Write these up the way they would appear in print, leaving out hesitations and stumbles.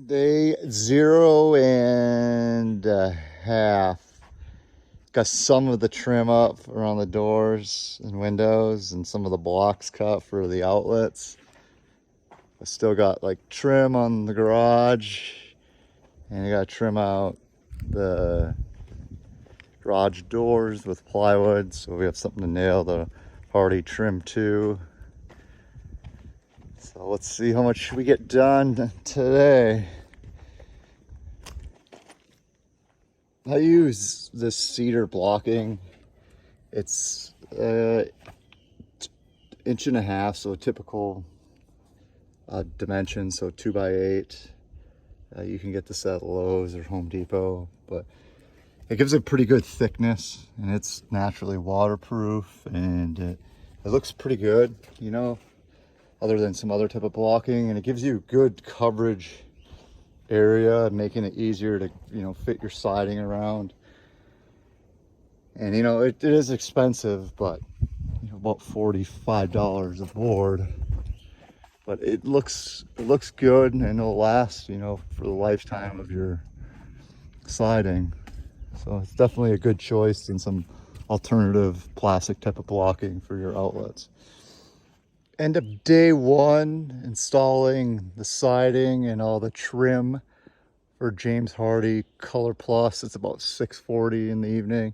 Day 0.5. Got some of the trim up around the doors and windows and some of the blocks cut for the outlets. I still got like trim on the garage, and I got to trim out the garage doors with plywood, so we have something to nail the hardy trim to. So let's see how much we get done today. I use this cedar blocking. It's 1.5 inches, so a typical dimension, so 2x8. You can get this at Lowe's or Home Depot, but it gives it pretty good thickness, and it's naturally waterproof, and it looks pretty good, you know, other than some other type of blocking, and it gives you good coverage area, making it easier to, you know, fit your siding around. And you know, it is expensive, but you know, about $45 a board, but it looks good, and it'll last, you know, for the lifetime of your siding. So it's definitely a good choice than some alternative plastic type of blocking for your outlets. End of day 1 installing the siding and all the trim for James Hardy Color Plus. It's about 6:40 in the evening.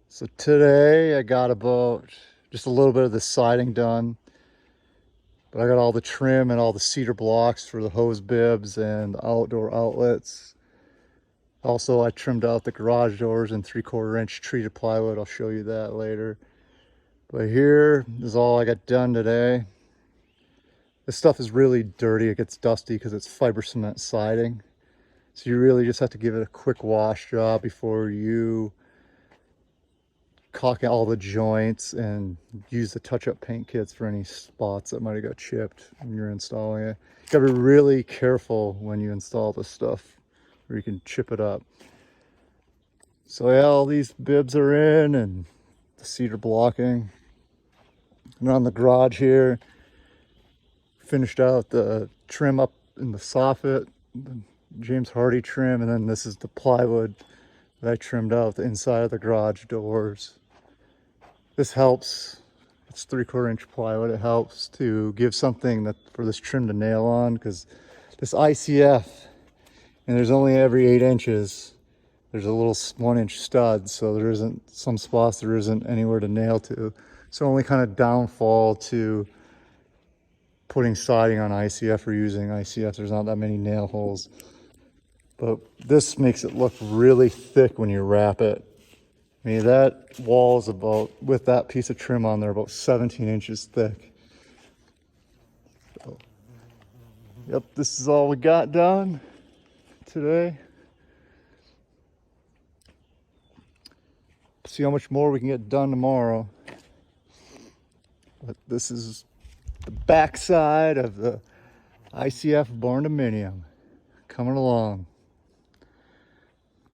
So today I got about just a little bit of the siding done, but I got all the trim and all the cedar blocks for the hose bibs and the outdoor outlets. Also, I trimmed out the garage doors in 3/4 inch treated plywood. I'll show you that later. But here is all I got done today. This stuff is really dirty. It gets dusty because it's fiber cement siding. So you really just have to give it a quick wash job before you caulk all the joints and use the touch-up paint kits for any spots that might have got chipped when you're installing it. You gotta be really careful when you install this stuff, or you can chip it up. So yeah, all these bibs are in and the cedar blocking. And on the garage here, finished out the trim up in the soffit, the James Hardy trim, and then this is the plywood that I trimmed out the inside of the garage doors. This helps. It's 3/4 inch plywood. It helps to give something that for this trim to nail on, because this ICF, and there's only every 8 inches, there's a little 1-inch stud, so there isn't, some spots there isn't anywhere to nail to. So only kind of downfall to putting siding on ICF or using ICF, there's not that many nail holes. But this makes it look really thick when you wrap it. I mean, that wall is about, with that piece of trim on there, about 17 inches thick. So, yep, this is all we got done today. See how much more we can get done tomorrow. But this is the backside of the ICF Barndominium coming along.